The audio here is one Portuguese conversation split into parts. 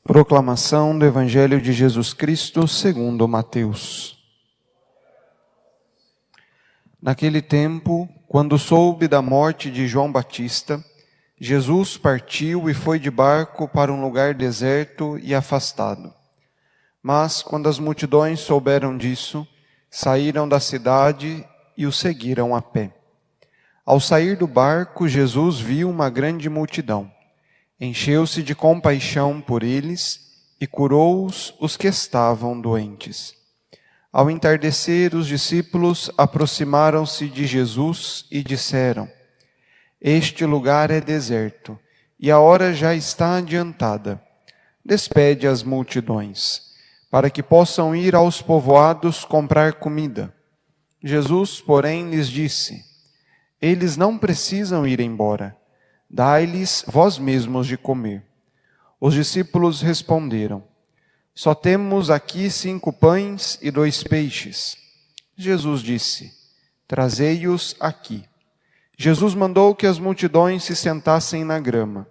Proclamação do Evangelho de Jesus Cristo segundo Mateus. Naquele tempo, quando soube da morte de João Batista, Jesus partiu e foi de barco para um lugar deserto e afastado. Mas, quando as multidões souberam disso, saíram da cidade e o seguiram a pé. Ao sair do barco, Jesus viu uma grande multidão. Encheu-se de compaixão por eles e curou os que estavam doentes. Ao entardecer, os discípulos aproximaram-se de Jesus e disseram: Este lugar é deserto e a hora já está adiantada. Despede as multidões, para que possam ir aos povoados comprar comida. Jesus, porém, lhes disse: Eles não precisam ir embora. Dai-lhes vós mesmos de comer. Os discípulos responderam: Só temos aqui 5 pães e 2 peixes. Jesus disse: Trazei-os aqui. Jesus mandou que as multidões se sentassem na grama.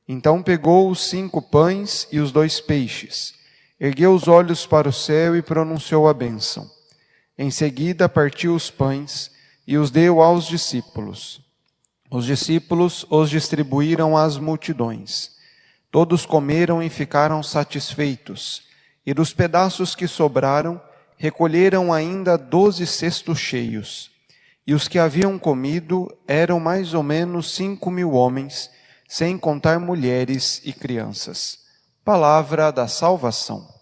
Então pegou os 5 pães e os 2 peixes, ergueu os olhos para o céu e pronunciou a bênção. Em seguida partiu os pães e os deu aos discípulos. Os discípulos os distribuíram às multidões. Todos comeram e ficaram satisfeitos, e dos pedaços que sobraram, recolheram ainda 12 cestos cheios. E os que haviam comido eram mais ou menos 5.000 homens, sem contar mulheres e crianças. Palavra da salvação.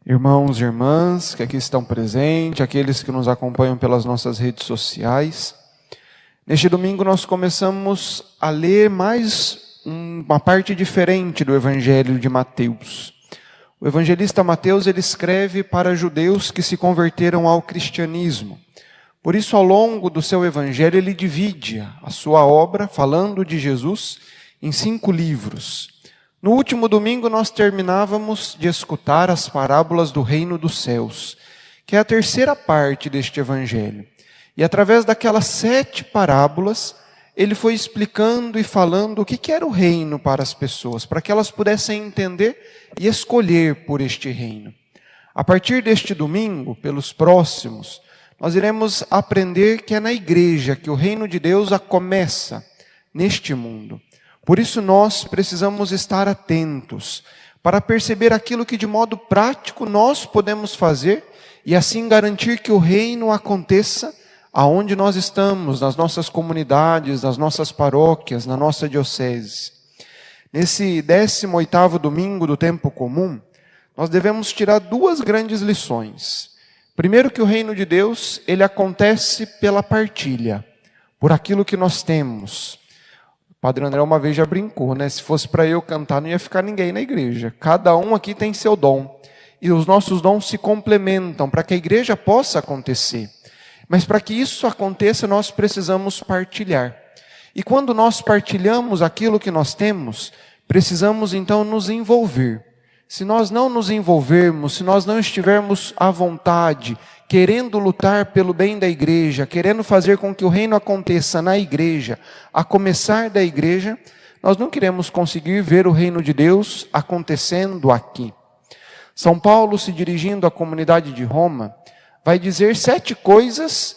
Irmãos e irmãs que aqui estão presentes, aqueles que nos acompanham pelas nossas redes sociais, neste domingo nós começamos a ler mais uma parte diferente do Evangelho de Mateus. O evangelista Mateus, ele escreve para judeus que se converteram ao cristianismo. Por isso, ao longo do seu evangelho, ele divide a sua obra, falando de Jesus, em 5 livros. No último domingo, nós terminávamos de escutar as parábolas do reino dos céus, que é a terceira parte deste evangelho. E através daquelas 7 parábolas, ele foi explicando e falando o que era o reino para as pessoas, para que elas pudessem entender e escolher por este reino. A partir deste domingo, pelos próximos, nós iremos aprender que é na igreja que o reino de Deus começa neste mundo. Por isso nós precisamos estar atentos para perceber aquilo que de modo prático nós podemos fazer e assim garantir que o reino aconteça aonde nós estamos, nas nossas comunidades, nas nossas paróquias, na nossa diocese. Nesse 18º domingo do tempo comum, nós devemos tirar 2 grandes lições. Primeiro, que o reino de Deus, ele acontece pela partilha, por aquilo que nós temos. O Padre André uma vez já brincou, né? Se fosse para eu cantar, não ia ficar ninguém na igreja. Cada um aqui tem seu dom. E os nossos dons se complementam para que a igreja possa acontecer. Mas para que isso aconteça, nós precisamos partilhar. E quando nós partilhamos aquilo que nós temos, precisamos então nos envolver. Se nós não nos envolvermos, se nós não estivermos à vontade, querendo lutar pelo bem da igreja, querendo fazer com que o reino aconteça na igreja, a começar da igreja, nós não queremos conseguir ver o reino de Deus acontecendo aqui. São Paulo, se dirigindo à comunidade de Roma, vai dizer 7 coisas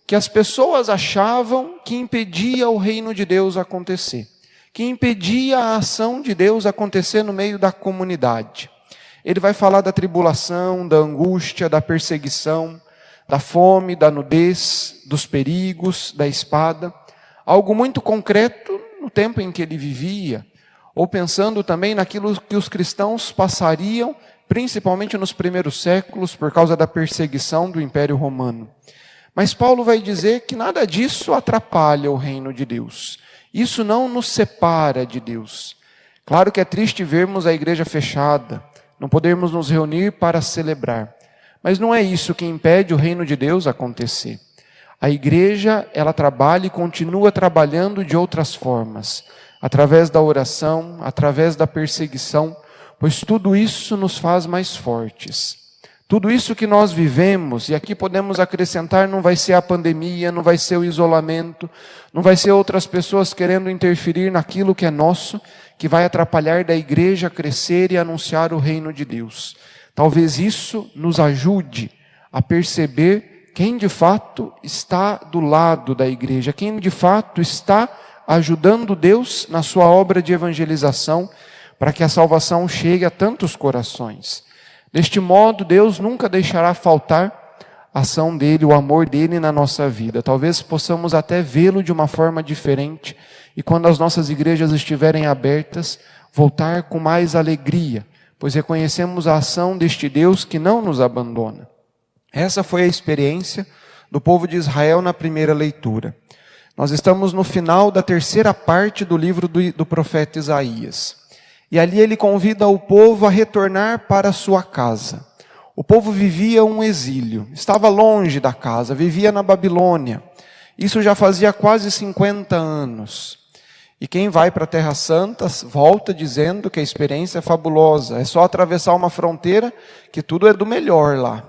que as pessoas achavam que impedia o reino de Deus acontecer, que impedia a ação de Deus acontecer no meio da comunidade. Ele vai falar da tribulação, da angústia, da perseguição, da fome, da nudez, dos perigos, da espada. Algo muito concreto no tempo em que ele vivia, ou pensando também naquilo que os cristãos passariam, principalmente nos primeiros séculos, por causa da perseguição do Império Romano. Mas Paulo vai dizer que nada disso atrapalha o reino de Deus. Isso não nos separa de Deus. Claro que é triste vermos a igreja fechada, não podermos nos reunir para celebrar. Mas não é isso que impede o reino de Deus acontecer. A igreja, ela trabalha e continua trabalhando de outras formas. Através da oração, através da perseguição, pois tudo isso nos faz mais fortes. Tudo isso que nós vivemos, e aqui podemos acrescentar, não vai ser a pandemia, não vai ser o isolamento, não vai ser outras pessoas querendo interferir naquilo que é nosso, que vai atrapalhar da igreja crescer e anunciar o reino de Deus. Talvez isso nos ajude a perceber quem de fato está do lado da igreja, quem de fato está ajudando Deus na sua obra de evangelização, para que a salvação chegue a tantos corações. Deste modo, Deus nunca deixará faltar a ação dele, o amor dele na nossa vida. Talvez possamos até vê-lo de uma forma diferente, e quando as nossas igrejas estiverem abertas, voltar com mais alegria, pois reconhecemos a ação deste Deus que não nos abandona. Essa foi a experiência do povo de Israel na primeira leitura. Nós estamos no final da terceira parte do livro do profeta Isaías. E ali ele convida o povo a retornar para a sua casa. O povo vivia um exílio, estava longe da casa, vivia na Babilônia. Isso já fazia quase 50 anos. E quem vai para a Terra Santa volta dizendo que a experiência é fabulosa. É só atravessar uma fronteira que tudo é do melhor lá.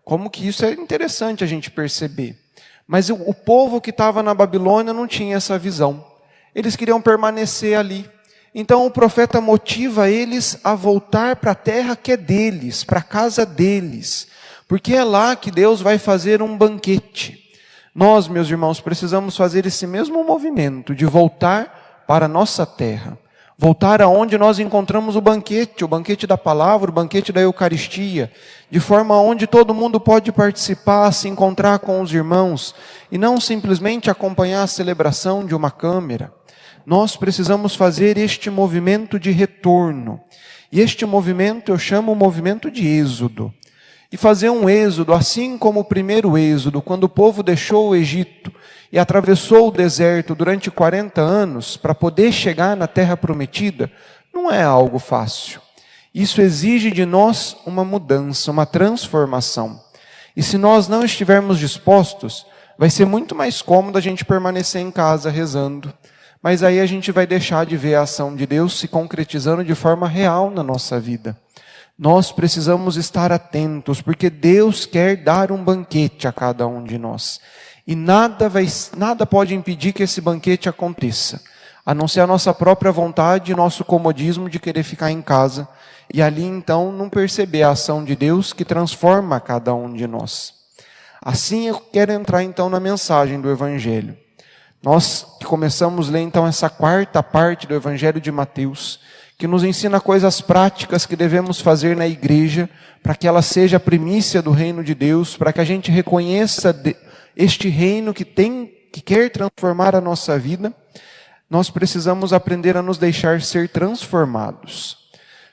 Como que isso é interessante a gente perceber. Mas o povo que estava na Babilônia não tinha essa visão. Eles queriam permanecer ali. Então o profeta motiva eles a voltar para a terra que é deles, para a casa deles. Porque é lá que Deus vai fazer um banquete. Nós, meus irmãos, precisamos fazer esse mesmo movimento de voltar para a nossa terra. Voltar aonde nós encontramos o banquete da palavra, o banquete da Eucaristia, de forma onde todo mundo pode participar, se encontrar com os irmãos, e não simplesmente acompanhar a celebração de uma câmera. Nós precisamos fazer este movimento de retorno. E este movimento eu chamo o movimento de êxodo. E fazer um êxodo, assim como o primeiro êxodo, quando o povo deixou o Egito e atravessou o deserto durante 40 anos para poder chegar na terra prometida, não é algo fácil. Isso exige de nós uma mudança, uma transformação. E se nós não estivermos dispostos, vai ser muito mais cômodo a gente permanecer em casa rezando. Mas aí a gente vai deixar de ver a ação de Deus se concretizando de forma real na nossa vida. Nós precisamos estar atentos, porque Deus quer dar um banquete a cada um de nós. E nada pode impedir que esse banquete aconteça, a não ser a nossa própria vontade e nosso comodismo de querer ficar em casa. E ali então não perceber a ação de Deus que transforma cada um de nós. Assim eu quero entrar então na mensagem do Evangelho. Nós que começamos a ler então essa quarta parte do Evangelho de Mateus, que nos ensina coisas práticas que devemos fazer na igreja, para que ela seja a primícia do reino de Deus, para que a gente reconheça este reino que quer transformar a nossa vida. Nós precisamos aprender a nos deixar ser transformados.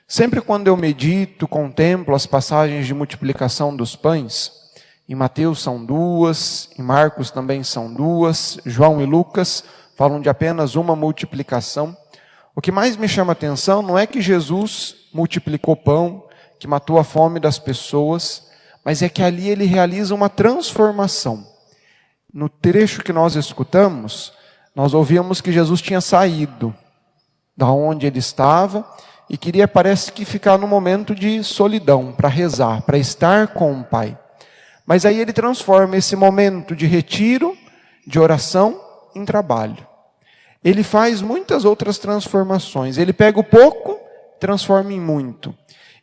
Sempre quando eu medito, contemplo as passagens de multiplicação dos pães, em Mateus são 2, em Marcos também são 2, João e Lucas falam de apenas uma multiplicação. O que mais me chama a atenção não é que Jesus multiplicou pão, que matou a fome das pessoas, mas é que ali ele realiza uma transformação. No trecho que nós escutamos, nós ouvimos que Jesus tinha saído da onde ele estava e queria, parece que, ficar num momento de solidão, para rezar, para estar com o Pai. Mas aí ele transforma esse momento de retiro, de oração, em trabalho. Ele faz muitas outras transformações. Ele pega o pouco, transforma em muito.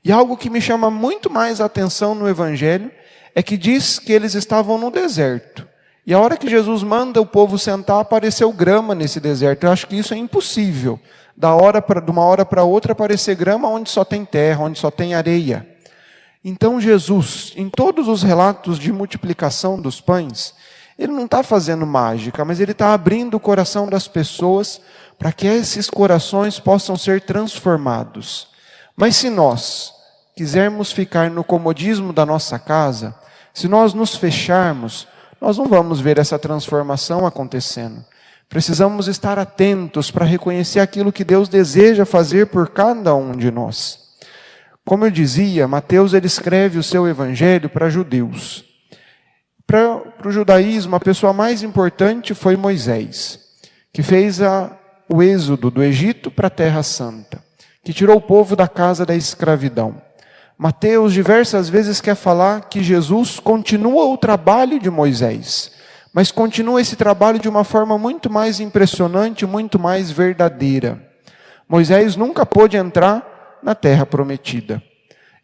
E algo que me chama muito mais a atenção no Evangelho é que diz que eles estavam no deserto. E a hora que Jesus manda o povo sentar, apareceu grama nesse deserto. Eu acho que isso é impossível. De uma hora para outra aparecer grama onde só tem terra, onde só tem areia. Então Jesus, em todos os relatos de multiplicação dos pães, ele não está fazendo mágica, mas ele está abrindo o coração das pessoas para que esses corações possam ser transformados. Mas se nós quisermos ficar no comodismo da nossa casa, se nós nos fecharmos, nós não vamos ver essa transformação acontecendo. Precisamos estar atentos para reconhecer aquilo que Deus deseja fazer por cada um de nós. Como eu dizia, Mateus ele escreve o seu evangelho para judeus. Para o judaísmo, a pessoa mais importante foi Moisés, que fez o êxodo do Egito para a Terra Santa, que tirou o povo da casa da escravidão. Mateus diversas vezes quer falar que Jesus continua o trabalho de Moisés, mas continua esse trabalho de uma forma muito mais impressionante, muito mais verdadeira. Moisés nunca pôde entrar na terra prometida.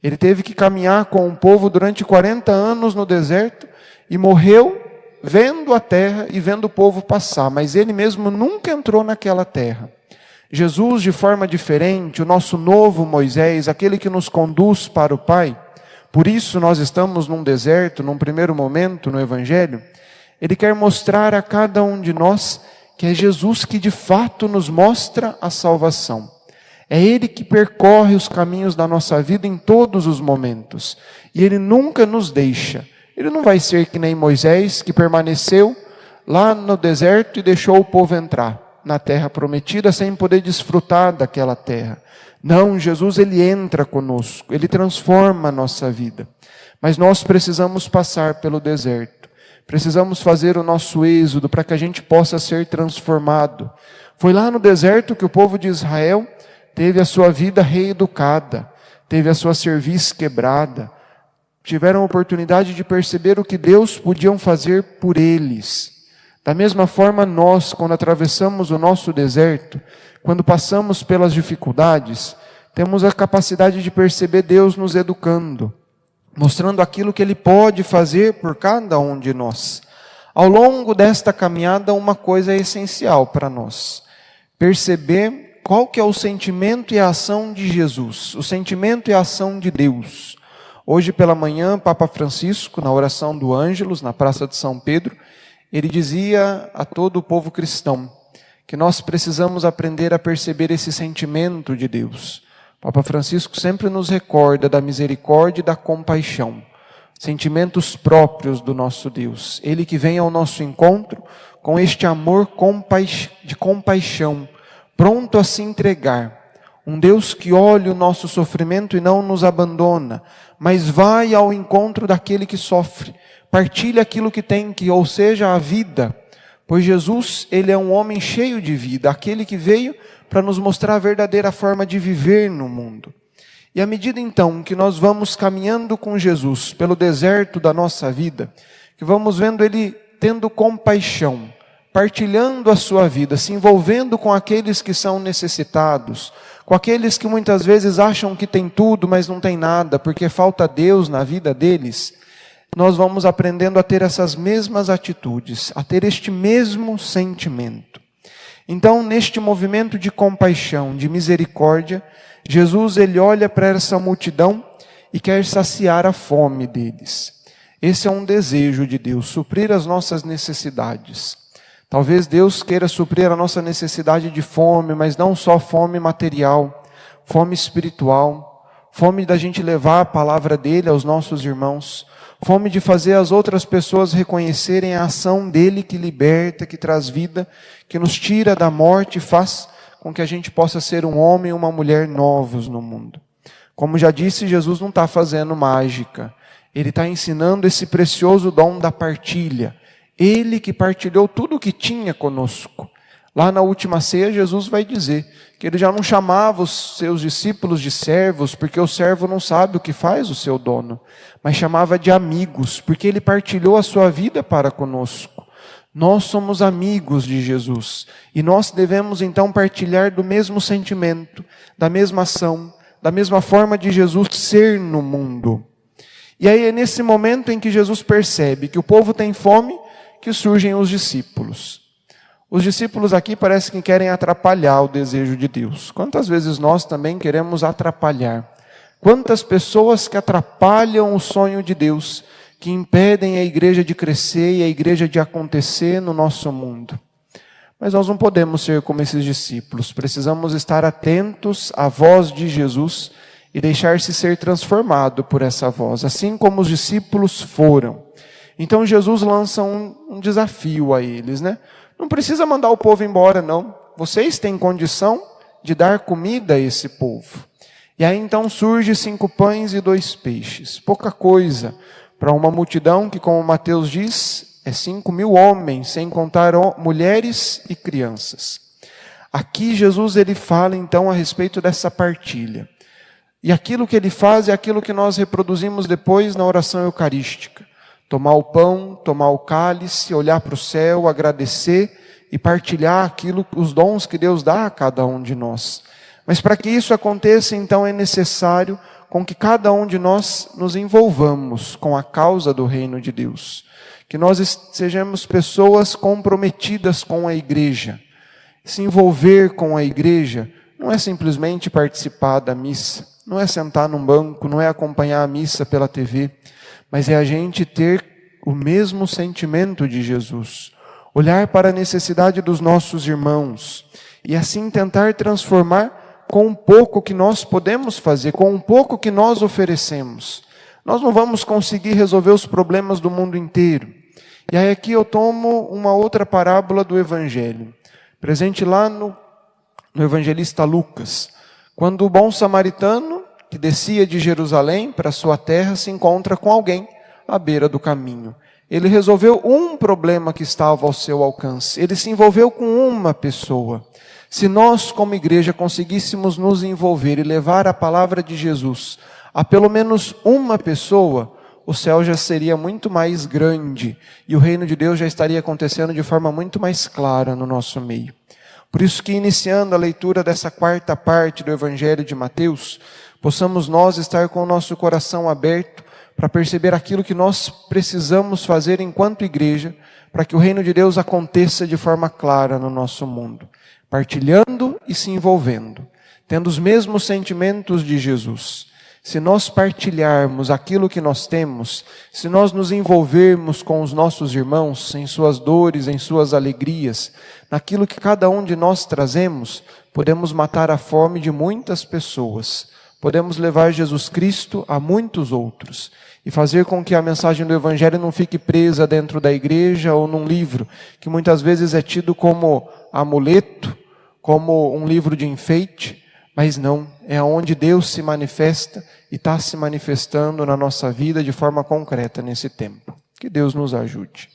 Ele teve que caminhar com o povo durante 40 anos no deserto e morreu vendo a terra e vendo o povo passar, mas ele mesmo nunca entrou naquela terra. Jesus, de forma diferente, o nosso novo Moisés, aquele que nos conduz para o Pai, por isso nós estamos num deserto, num primeiro momento no Evangelho, ele quer mostrar a cada um de nós que é Jesus que de fato nos mostra a salvação. É Ele que percorre os caminhos da nossa vida em todos os momentos, e Ele nunca nos deixa. Ele não vai ser que nem Moisés, que permaneceu lá no deserto e deixou o povo entrar na terra prometida sem poder desfrutar daquela terra. Não, Jesus ele entra conosco, ele transforma a nossa vida. Mas nós precisamos passar pelo deserto. Precisamos fazer o nosso êxodo para que a gente possa ser transformado. Foi lá no deserto que o povo de Israel teve a sua vida reeducada, teve a sua cerviz quebrada, tiveram a oportunidade de perceber o que Deus podia fazer por eles. Da mesma forma, nós, quando atravessamos o nosso deserto, quando passamos pelas dificuldades, temos a capacidade de perceber Deus nos educando, mostrando aquilo que Ele pode fazer por cada um de nós. Ao longo desta caminhada, uma coisa é essencial para nós: perceber qual que é o sentimento e a ação de Jesus, o sentimento e a ação de Deus. Hoje pela manhã, Papa Francisco, na oração do Ângelus, na Praça de São Pedro, ele dizia a todo o povo cristão que nós precisamos aprender a perceber esse sentimento de Deus. Papa Francisco sempre nos recorda da misericórdia e da compaixão, sentimentos próprios do nosso Deus. Ele que vem ao nosso encontro com este amor de compaixão, pronto a se entregar. Um Deus que olha o nosso sofrimento e não nos abandona, mas vai ao encontro daquele que sofre, partilha aquilo que tem, ou seja, a vida. Pois Jesus, ele é um homem cheio de vida, aquele que veio para nos mostrar a verdadeira forma de viver no mundo. E à medida então que nós vamos caminhando com Jesus pelo deserto da nossa vida, que vamos vendo ele tendo compaixão, partilhando a sua vida, se envolvendo com aqueles que são necessitados, com aqueles que muitas vezes acham que tem tudo, mas não tem nada, porque falta Deus na vida deles, nós vamos aprendendo a ter essas mesmas atitudes, a ter este mesmo sentimento. Então, neste movimento de compaixão, de misericórdia, Jesus ele olha para essa multidão e quer saciar a fome deles. Esse é um desejo de Deus, suprir as nossas necessidades. Talvez Deus queira suprir a nossa necessidade de fome, mas não só fome material, fome espiritual, fome da gente levar a palavra dele aos nossos irmãos, fome de fazer as outras pessoas reconhecerem a ação dele que liberta, que traz vida, que nos tira da morte e faz com que a gente possa ser um homem e uma mulher novos no mundo. Como já disse, Jesus não está fazendo mágica, ele está ensinando esse precioso dom da partilha. Ele que partilhou tudo o que tinha conosco. Lá na última ceia, Jesus vai dizer que ele já não chamava os seus discípulos de servos, porque o servo não sabe o que faz o seu dono, mas chamava de amigos, porque ele partilhou a sua vida para conosco. Nós somos amigos de Jesus, e nós devemos então partilhar do mesmo sentimento, da mesma ação, da mesma forma de Jesus ser no mundo. E aí é nesse momento em que Jesus percebe que o povo tem fome, que surgem os discípulos. Os discípulos aqui parecem que querem atrapalhar o desejo de Deus. Quantas vezes nós também queremos atrapalhar? Quantas pessoas que atrapalham o sonho de Deus, que impedem a igreja de crescer e a igreja de acontecer no nosso mundo? Mas nós não podemos ser como esses discípulos. Precisamos estar atentos à voz de Jesus e deixar-se ser transformado por essa voz, assim como os discípulos foram. Então Jesus lança um desafio a eles, né? Não precisa mandar o povo embora, não. Vocês têm condição de dar comida a esse povo. E aí então surge 5 pães e 2 peixes. Pouca coisa para uma multidão que, como Mateus diz, é 5.000 homens, sem contar mulheres e crianças. Aqui Jesus ele fala então a respeito dessa partilha. E aquilo que ele faz é aquilo que nós reproduzimos depois na oração eucarística. Tomar o pão, tomar o cálice, olhar para o céu, agradecer e partilhar aquilo, os dons que Deus dá a cada um de nós. Mas para que isso aconteça, então, é necessário com que cada um de nós nos envolvamos com a causa do reino de Deus. Que nós sejamos pessoas comprometidas com a igreja. Se envolver com a igreja não é simplesmente participar da missa, não é sentar num banco, não é acompanhar a missa pela TV, mas é a gente ter o mesmo sentimento de Jesus. Olhar para a necessidade dos nossos irmãos e assim tentar transformar com um pouco que nós podemos fazer, com um pouco que nós oferecemos. Nós não vamos conseguir resolver os problemas do mundo inteiro. E aí aqui eu tomo uma outra parábola do Evangelho, presente lá no evangelista Lucas, quando o bom samaritano, que descia de Jerusalém para sua terra, se encontra com alguém à beira do caminho. Ele resolveu um problema que estava ao seu alcance, ele se envolveu com uma pessoa. Se nós, como igreja, conseguíssemos nos envolver e levar a palavra de Jesus a pelo menos uma pessoa, o céu já seria muito mais grande e o reino de Deus já estaria acontecendo de forma muito mais clara no nosso meio. Por isso que, iniciando a leitura dessa quarta parte do Evangelho de Mateus, possamos nós estar com o nosso coração aberto para perceber aquilo que nós precisamos fazer enquanto igreja, para que o reino de Deus aconteça de forma clara no nosso mundo. Partilhando e se envolvendo, tendo os mesmos sentimentos de Jesus. Se nós partilharmos aquilo que nós temos, se nós nos envolvermos com os nossos irmãos, em suas dores, em suas alegrias, naquilo que cada um de nós trazemos, podemos matar a fome de muitas pessoas, podemos levar Jesus Cristo a muitos outros, e fazer com que a mensagem do Evangelho não fique presa dentro da igreja ou num livro, que muitas vezes é tido como amuleto, como um livro de enfeite, mas não, é onde Deus se manifesta e está se manifestando na nossa vida de forma concreta nesse tempo. Que Deus nos ajude.